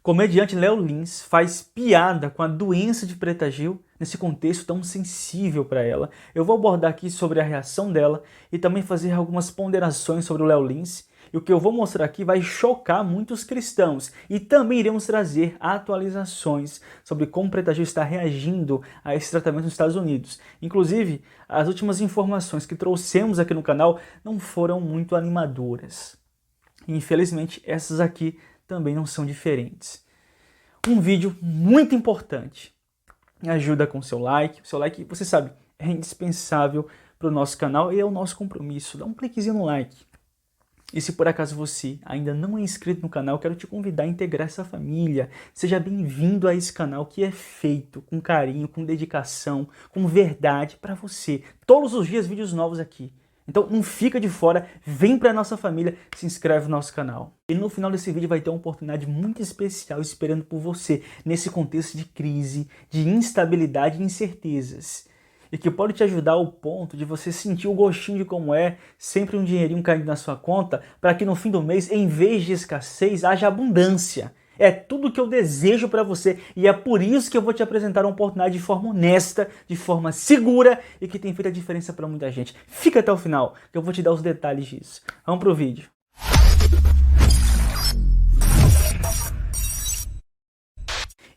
Comediante Léo Lins faz piada com a doença de Preta Gil nesse contexto tão sensível para ela. Eu vou abordar aqui sobre a reação dela e também fazer algumas ponderações sobre o Léo Lins. E o que eu vou mostrar aqui vai chocar muitos cristãos. E também iremos trazer atualizações sobre como Preta Gil está reagindo a esse tratamento nos Estados Unidos. Inclusive, as últimas informações que trouxemos aqui no canal não foram muito animadoras. E, infelizmente, essas aqui também não são diferentes. Um vídeo muito importante. Me ajuda com o seu like. O seu like, você sabe, é indispensável para o nosso canal e é o nosso compromisso. Dá um cliquezinho no like. E se por acaso você ainda não é inscrito no canal, quero te convidar a integrar essa família. Seja bem-vindo a esse canal que é feito com carinho, com dedicação, com verdade para você. Todos os dias vídeos novos aqui. Então não fica de fora, vem para a nossa família, se inscreve no nosso canal. E no final desse vídeo vai ter uma oportunidade muito especial esperando por você, nesse contexto de crise, de instabilidade e incertezas. E que pode te ajudar ao ponto de você sentir o gostinho de como é sempre um dinheirinho caindo na sua conta, para que no fim do mês, em vez de escassez, haja abundância. É tudo que eu desejo para você e é por isso que eu vou te apresentar uma oportunidade de forma honesta, de forma segura e que tem feito a diferença para muita gente. Fica até o final que eu vou te dar os detalhes disso. Vamos pro vídeo.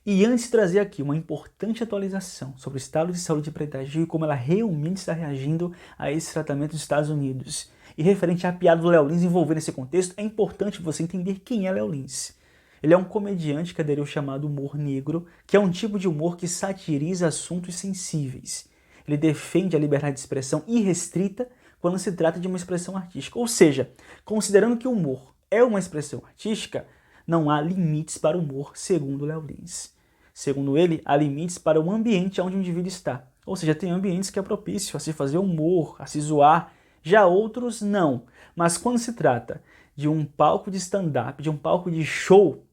E antes de trazer aqui uma importante atualização sobre o estado de saúde de Preta Gil e como ela realmente está reagindo a esse tratamento nos Estados Unidos. E referente à piada do Léo Lins envolvendo esse contexto, é importante você entender quem é Léo Lins. Ele é um comediante que aderiu ao chamado humor negro, que é um tipo de humor que satiriza assuntos sensíveis. Ele defende a liberdade de expressão irrestrita quando se trata de uma expressão artística. Ou seja, considerando que o humor é uma expressão artística, não há limites para o humor, segundo Léo Lins. Segundo ele, há limites para o ambiente onde o indivíduo está. Ou seja, tem ambientes que é propício a se fazer humor, a se zoar, já outros não. Mas quando se trata de um palco de stand-up, de um palco de show,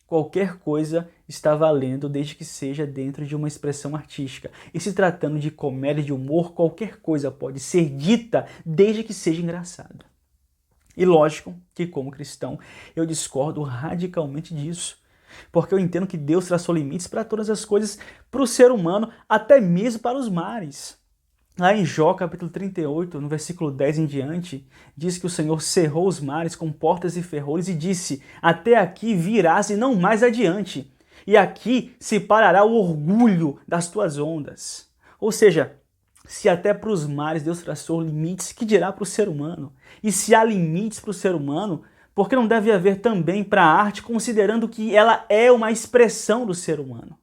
qualquer coisa está valendo desde que seja dentro de uma expressão artística. E se tratando de comédia de humor, qualquer coisa pode ser dita desde que seja engraçada. E lógico que, como cristão, eu discordo radicalmente disso. Porque eu entendo que Deus traçou limites para todas as coisas, para o ser humano, até mesmo para os mares. Lá em Jó, capítulo 38, no versículo 10 em diante, diz que o Senhor cerrou os mares com portas e ferrolhos e disse: até aqui virás e não mais adiante, e aqui se parará o orgulho das tuas ondas. Ou seja, se até para os mares Deus traçou limites, que dirá para o ser humano? E se há limites para o ser humano, por que não deve haver também para a arte, considerando que ela é uma expressão do ser humano?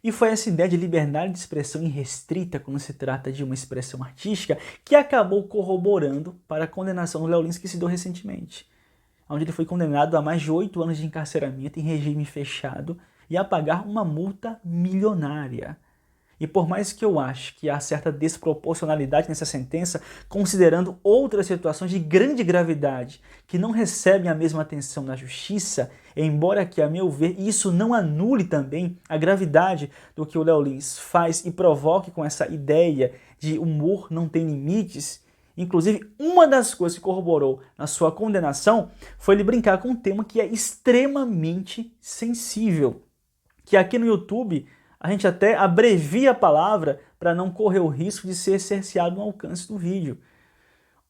E foi essa ideia de liberdade de expressão irrestrita, quando se trata de uma expressão artística, que acabou corroborando para a condenação do Léo Lins que se deu recentemente, onde ele foi condenado a mais de 8 anos de encarceramento em regime fechado e a pagar uma multa milionária. E por mais que eu ache que há certa desproporcionalidade nessa sentença, considerando outras situações de grande gravidade que não recebem a mesma atenção na justiça, embora que, a meu ver, isso não anule também a gravidade do que o Léo Lins faz e provoque com essa ideia de humor não tem limites. Inclusive, uma das coisas que corroborou na sua condenação foi ele brincar com um tema que é extremamente sensível, que aqui no YouTube a gente até abrevia a palavra para não correr o risco de ser cerceado no alcance do vídeo.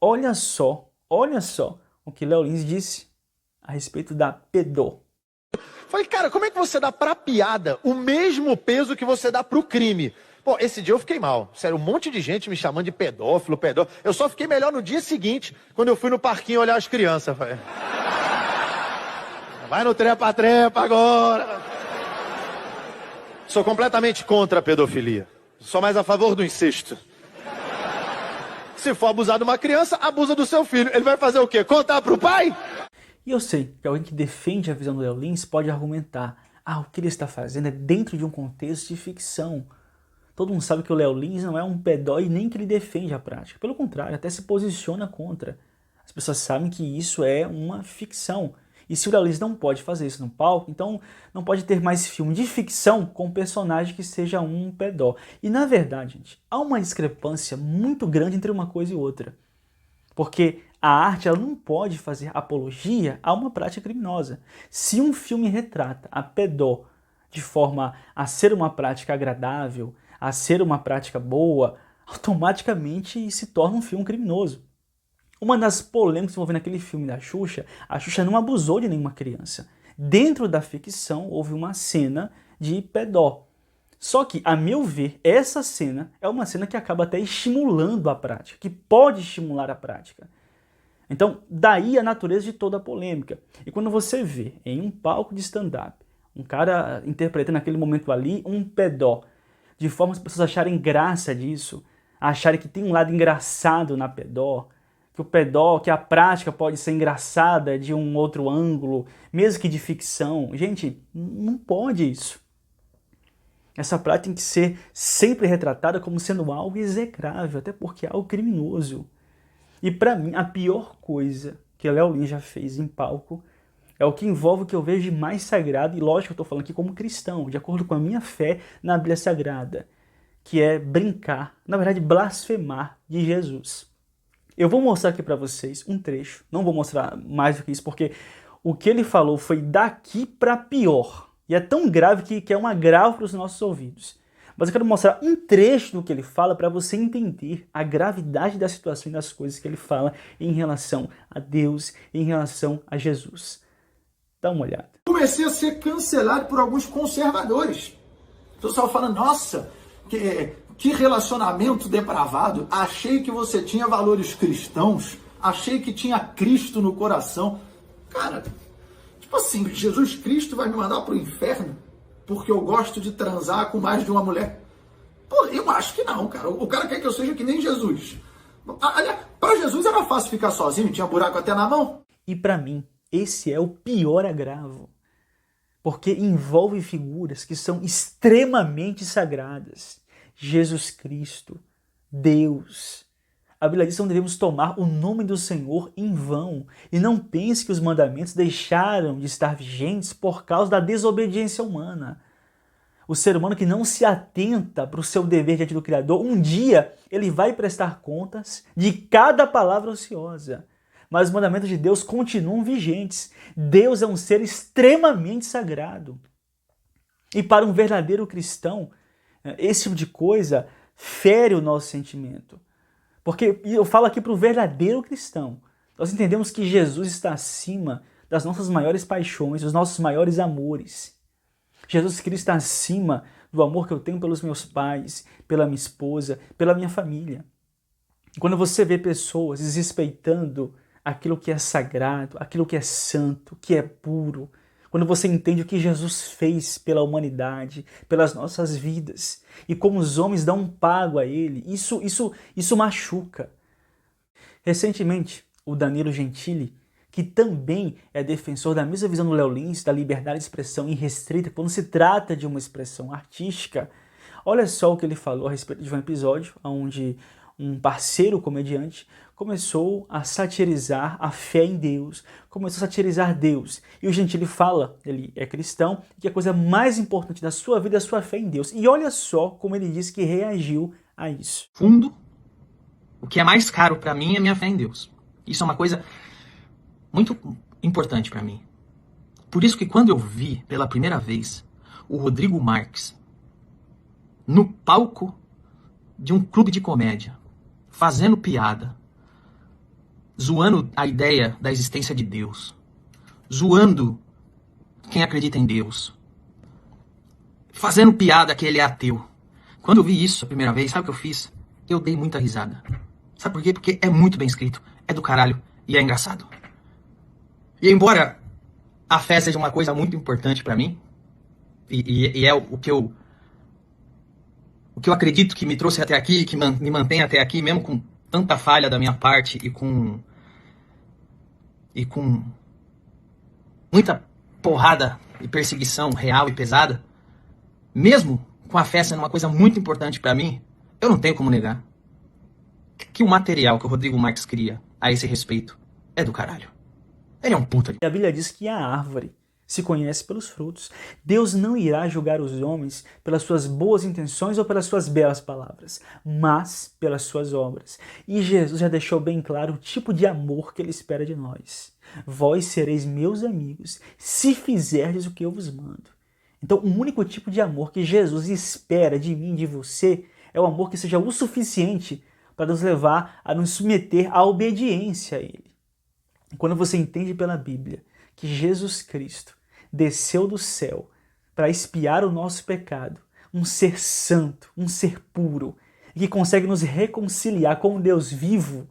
Olha só o que Léo Lins disse a respeito da pedó. Falei, cara, como é que você dá pra piada o mesmo peso que você dá pro crime? Pô, esse dia eu fiquei mal. Sério, um monte de gente me chamando de pedófilo. Eu só fiquei melhor no dia seguinte, quando eu fui no parquinho olhar as crianças. Falei, vai no trepa-trepa agora. Sou completamente contra a pedofilia. Sou mais a favor do incesto. Se for abusar de uma criança, abusa do seu filho. Ele vai fazer o quê? Contar pro pai? E eu sei que alguém que defende a visão do Léo Lins pode argumentar: o que ele está fazendo é dentro de um contexto de ficção. Todo mundo sabe que o Léo Lins não é um pedó e nem que ele defende a prática. Pelo contrário, até se posiciona contra. As pessoas sabem que isso é uma ficção. E se o Léo Lins não pode fazer isso no palco, então não pode ter mais filme de ficção com um personagem que seja um pedó. E na verdade, gente, há uma discrepância muito grande entre uma coisa e outra. Porque A arte ela não pode fazer apologia a uma prática criminosa. Se um filme retrata a pedó de forma a ser uma prática agradável, a ser uma prática boa, automaticamente se torna um filme criminoso. Uma das polêmicas envolvendo aquele filme da Xuxa, a Xuxa não abusou de nenhuma criança. Dentro da ficção houve uma cena de pedó. Só que, a meu ver, essa cena é uma cena que acaba até estimulando a prática, que pode estimular a prática. Então, daí a natureza de toda a polêmica. E quando você vê em um palco de stand-up, um cara interpretando naquele momento ali um pedó, de forma as pessoas acharem graça disso, acharem que tem um lado engraçado na pedó, que o pedó, que a prática pode ser engraçada de um outro ângulo, mesmo que de ficção. Gente, não pode isso. Essa prática tem que ser sempre retratada como sendo algo execrável, até porque é algo criminoso. E para mim, a pior coisa que Léo Lins já fez em palco é o que envolve o que eu vejo de mais sagrado, e lógico que eu estou falando aqui como cristão, de acordo com a minha fé na Bíblia Sagrada, que é brincar, na verdade blasfemar de Jesus. Eu vou mostrar aqui para vocês um trecho, não vou mostrar mais do que isso, porque o que ele falou foi daqui para pior. E é tão grave que é um agravo para os nossos ouvidos. Mas eu quero mostrar um trecho do que ele fala para você entender a gravidade da situação e das coisas que ele fala em relação a Deus, em relação a Jesus. Dá uma olhada. Comecei a ser cancelado por alguns conservadores. O pessoal fala, nossa, que relacionamento depravado. Achei que você tinha valores cristãos. Achei que tinha Cristo no coração. Cara, tipo assim, Jesus Cristo vai me mandar pro inferno porque eu gosto de transar com mais de uma mulher? Pô, eu acho que não, cara. O cara quer que eu seja que nem Jesus. Aliás, para Jesus era fácil ficar sozinho, tinha buraco até na mão. E para mim, esse é o pior agravo, porque envolve figuras que são extremamente sagradas. Jesus Cristo, Deus. A Bíblia diz que não devemos tomar o nome do Senhor em vão. E não pense que os mandamentos deixaram de estar vigentes por causa da desobediência humana. O ser humano que não se atenta para o seu dever diante do Criador, um dia ele vai prestar contas de cada palavra ociosa. Mas os mandamentos de Deus continuam vigentes. Deus é um ser extremamente sagrado. E para um verdadeiro cristão, esse tipo de coisa fere o nosso sentimento. Porque eu falo aqui para o verdadeiro cristão. Nós entendemos que Jesus está acima das nossas maiores paixões, dos nossos maiores amores. Jesus Cristo está acima do amor que eu tenho pelos meus pais, pela minha esposa, pela minha família. Quando você vê pessoas desrespeitando aquilo que é sagrado, aquilo que é santo, que é puro, quando você entende o que Jesus fez pela humanidade, pelas nossas vidas, e como os homens dão um pago a ele, isso machuca. Recentemente, o Danilo Gentili, que também é defensor da mesma visão do Léo Lins, da liberdade de expressão irrestrita, quando se trata de uma expressão artística, olha só o que ele falou a respeito de um episódio onde um parceiro comediante começou a satirizar a fé em Deus, começou a satirizar Deus. E o Gentili fala, ele é cristão, que a coisa mais importante da sua vida é a sua fé em Deus. E olha só como ele diz que reagiu a isso. Fundo, o que é mais caro para mim é minha fé em Deus. Isso é uma coisa muito importante para mim. Por isso que quando eu vi pela primeira vez o Rodrigo Marques no palco de um clube de comédia, fazendo piada, zoando a ideia da existência de Deus, zoando quem acredita em Deus, fazendo piada que ele é ateu. Quando eu vi isso a primeira vez, sabe o que eu fiz? Eu dei muita risada. Sabe por quê? Porque é muito bem escrito, é do caralho e é engraçado. E embora a fé seja uma coisa muito importante pra mim, e é o que eu acredito que me trouxe até aqui, que me mantém até aqui, mesmo com tanta falha da minha parte e com muita porrada e perseguição real e pesada, mesmo com a fé sendo uma coisa muito importante pra mim, eu não tenho como negar que o material que o Rodrigo Marques cria a esse respeito é do caralho. Ele é um puta. A Bíblia diz que a árvore, se conhece pelos frutos. Deus não irá julgar os homens pelas suas boas intenções ou pelas suas belas palavras, mas pelas suas obras. E Jesus já deixou bem claro o tipo de amor que ele espera de nós. Vós sereis meus amigos, se fizerdes o que eu vos mando. Então, o único tipo de amor que Jesus espera de mim e de você é o amor que seja o suficiente para nos levar a nos submeter à obediência a Ele. Quando você entende pela Bíblia que Jesus Cristo desceu do céu para expiar o nosso pecado, um ser santo, um ser puro, que consegue nos reconciliar com o Deus vivo,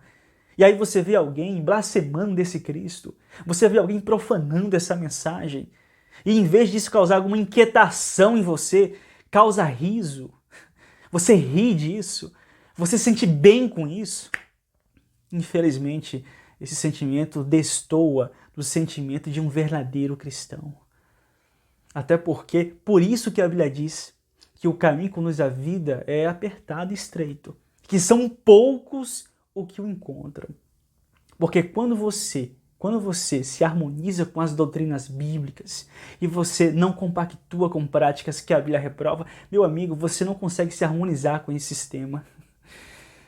e aí você vê alguém blasfemando desse Cristo, você vê alguém profanando essa mensagem, e em vez disso causar alguma inquietação em você, causa riso, você ri disso, você se sente bem com isso. Infelizmente, esse sentimento destoa do sentimento de um verdadeiro cristão. Até porque, por isso que a Bíblia diz que o caminho que conduz à vida é apertado e estreito, que são poucos o que o encontram. Porque quando você se harmoniza com as doutrinas bíblicas e você não compactua com práticas que a Bíblia reprova, meu amigo, você não consegue se harmonizar com esse sistema.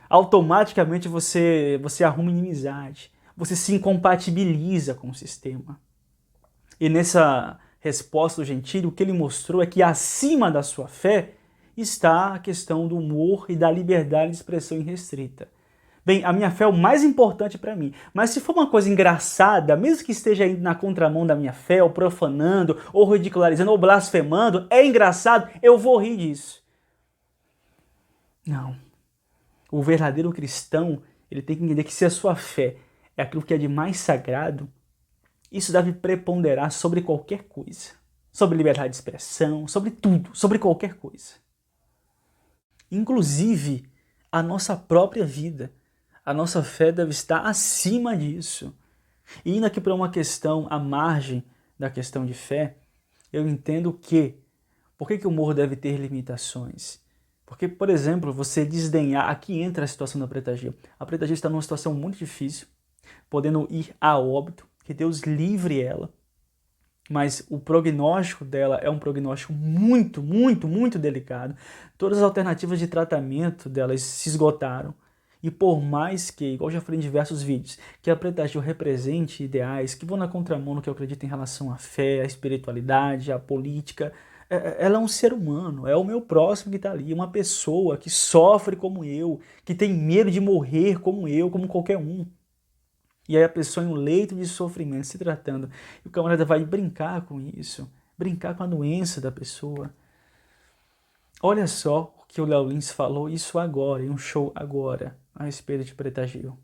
Automaticamente você arruma inimizade, você se incompatibiliza com o sistema. E nessa resposta do Gentili, o que ele mostrou é que acima da sua fé está a questão do humor e da liberdade de expressão irrestrita. Bem, a minha fé é o mais importante para mim, mas se for uma coisa engraçada, mesmo que esteja indo na contramão da minha fé, ou profanando, ou ridicularizando, ou blasfemando, é engraçado, eu vou rir disso. Não. O verdadeiro cristão, ele tem que entender que se a sua fé é aquilo que é de mais sagrado, isso deve preponderar sobre qualquer coisa. Sobre liberdade de expressão, sobre tudo, sobre qualquer coisa. Inclusive, a nossa própria vida. A nossa fé deve estar acima disso. E indo aqui para uma questão à margem da questão de fé, eu entendo que, por que o humor deve ter limitações? Porque, por exemplo, você desdenhar, aqui entra a situação da Preta Gil. A Preta Gil está numa situação muito difícil, podendo ir a óbito, que Deus livre ela, mas o prognóstico dela é um prognóstico muito, muito, muito delicado. Todas as alternativas de tratamento delas se esgotaram. E por mais que, igual já falei em diversos vídeos, que a Preta Gil represente ideais que vão na contramão no que eu acredito em relação à fé, à espiritualidade, à política, ela é um ser humano, é o meu próximo que está ali, uma pessoa que sofre como eu, que tem medo de morrer como eu, como qualquer um. E aí a pessoa em um leito de sofrimento se tratando, e o camarada vai brincar com isso, brincar com a doença da pessoa. Olha só o que o Léo Lins falou isso agora, em um show agora, a respeito de Preta Gil.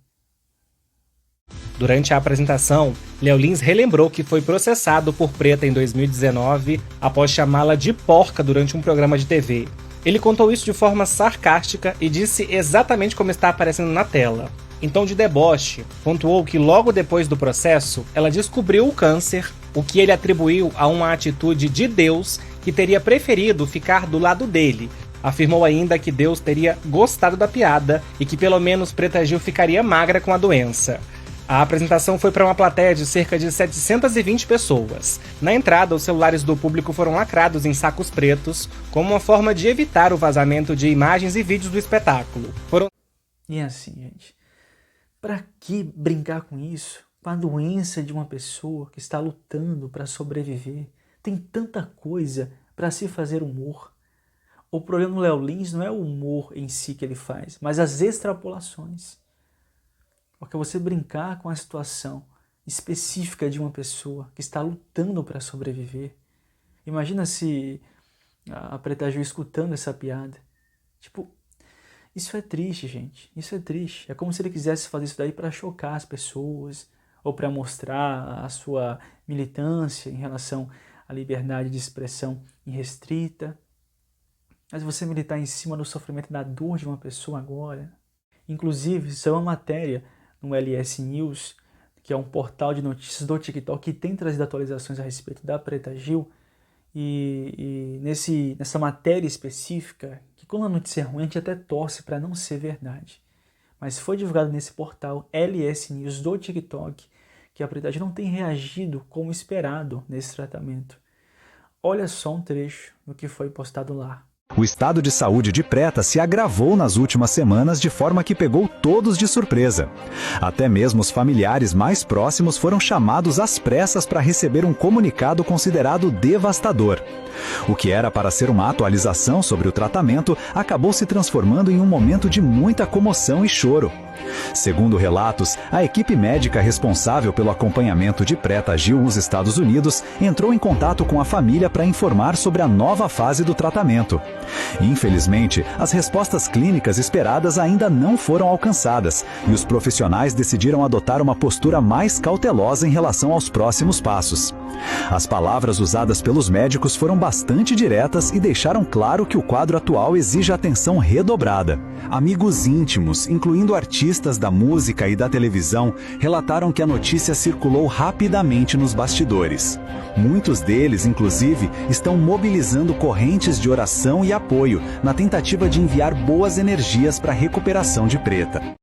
Durante a apresentação, Léo Lins relembrou que foi processado por Preta em 2019 após chamá-la de porca durante um programa de TV. Ele contou isso de forma sarcástica e disse exatamente como está aparecendo na tela. Em tom de deboche, pontuou que logo depois do processo, ela descobriu o câncer, o que ele atribuiu a uma atitude de Deus que teria preferido ficar do lado dele. Afirmou ainda que Deus teria gostado da piada e que pelo menos Preta Gil ficaria magra com a doença. A apresentação foi para uma plateia de cerca de 720 pessoas. Na entrada, os celulares do público foram lacrados em sacos pretos, como uma forma de evitar o vazamento de imagens e vídeos do espetáculo. E é assim, gente. Para que brincar com isso? Com a doença de uma pessoa que está lutando para sobreviver? Tem tanta coisa para se fazer humor. O problema do Léo Lins não é o humor em si que ele faz, mas as extrapolações. Porque você brincar com a situação específica de uma pessoa que está lutando para sobreviver. Imagina se a Preta Gil escutando essa piada. Tipo, isso é triste, gente. Isso é triste. É como se ele quisesse fazer isso daí para chocar as pessoas ou para mostrar a sua militância em relação à liberdade de expressão irrestrita. Mas você militar em cima do sofrimento e da dor de uma pessoa agora. Inclusive, isso é uma matéria no LS News, que é um portal de notícias do TikTok que tem trazido atualizações a respeito da Preta Gil. E nessa matéria específica, que quando a notícia é ruim, a gente até torce para não ser verdade. Mas foi divulgado nesse portal LS News do TikTok que a Preta Gil não tem reagido como esperado nesse tratamento. Olha só um trecho do que foi postado lá. O estado de saúde de Preta se agravou nas últimas semanas de forma que pegou todos de surpresa. Até mesmo os familiares mais próximos foram chamados às pressas para receber um comunicado considerado devastador. O que era para ser uma atualização sobre o tratamento acabou se transformando em um momento de muita comoção e choro. Segundo relatos, a equipe médica responsável pelo acompanhamento de Preta Gil nos Estados Unidos entrou em contato com a família para informar sobre a nova fase do tratamento. Infelizmente, as respostas clínicas esperadas ainda não foram alcançadas e os profissionais decidiram adotar uma postura mais cautelosa em relação aos próximos passos. As palavras usadas pelos médicos foram bastante diretas e deixaram claro que o quadro atual exige atenção redobrada. Amigos íntimos, incluindo artistas da música e da televisão, relataram que a notícia circulou rapidamente nos bastidores. Muitos deles, inclusive, estão mobilizando correntes de oração e apoio na tentativa de enviar boas energias para a recuperação de Preta.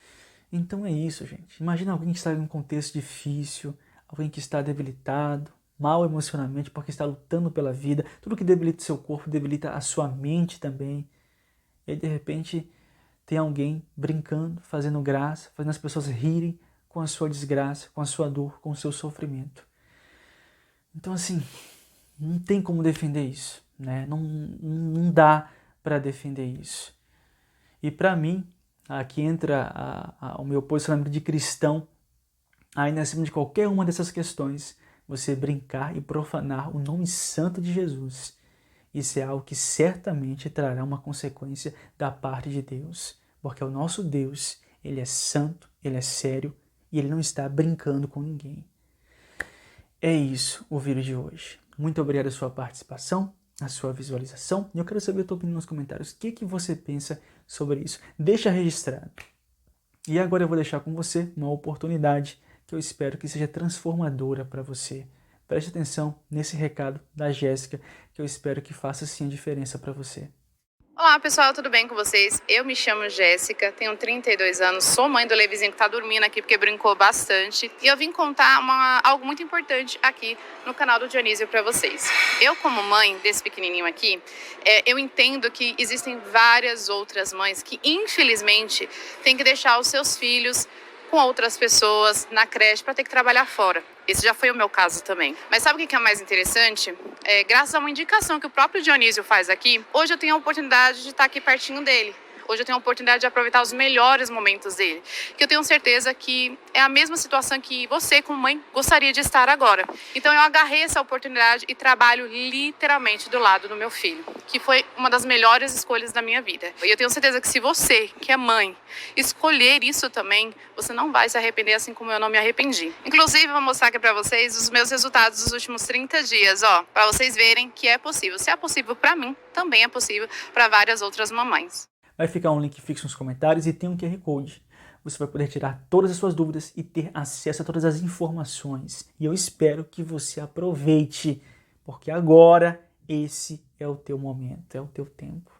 Então é isso, gente. Imagina alguém que está em um contexto difícil, alguém que está debilitado, mal emocionalmente porque está lutando pela vida. Tudo que debilita o seu corpo debilita a sua mente também. E aí, de repente, tem alguém brincando, fazendo graça, fazendo as pessoas rirem com a sua desgraça, com a sua dor, com o seu sofrimento. Então, assim, não tem como defender isso, né? Não dá para defender isso. E para mim, aqui entra o meu posicionamento de cristão, ainda acima de qualquer uma dessas questões, você brincar e profanar o nome santo de Jesus. Isso é algo que certamente trará uma consequência da parte de Deus, porque o nosso Deus, ele é santo, ele é sério e ele não está brincando com ninguém. É isso o vídeo de hoje. Muito obrigado pela sua participação, a sua visualização, e eu quero saber a tua opinião nos comentários. O que você pensa sobre isso? Deixa registrado. E agora eu vou deixar com você uma oportunidade que eu espero que seja transformadora para você. Preste atenção nesse recado da Jéssica, que eu espero que faça sim a diferença para você. Olá pessoal, tudo bem com vocês? Eu me chamo Jéssica, tenho 32 anos, sou mãe do Levizinho que tá dormindo aqui porque brincou bastante. E eu vim contar algo muito importante aqui no canal do Dionísio para vocês. Eu, como mãe desse pequenininho aqui, eu entendo que existem várias outras mães que infelizmente têm que deixar os seus filhos com outras pessoas na creche para ter que trabalhar fora. Esse já foi o meu caso também. Mas sabe o que é mais interessante? Graças a uma indicação que o próprio Dionísio faz aqui, hoje eu tenho a oportunidade de estar aqui pertinho dele. Hoje eu tenho a oportunidade de aproveitar os melhores momentos dele. Que eu tenho certeza que é a mesma situação que você, como mãe, gostaria de estar agora. Então eu agarrei essa oportunidade e trabalho literalmente do lado do meu filho, que foi uma das melhores escolhas da minha vida. E eu tenho certeza que se você, que é mãe, escolher isso também, você não vai se arrepender assim como eu não me arrependi. Inclusive, eu vou mostrar aqui pra vocês os meus resultados dos últimos 30 dias, ó, pra vocês verem que é possível. Se é possível pra mim, também é possível pra várias outras mamães. Vai ficar um link fixo nos comentários e tem um QR Code. Você vai poder tirar todas as suas dúvidas e ter acesso a todas as informações. E eu espero que você aproveite, porque agora esse é o teu momento, é o teu tempo.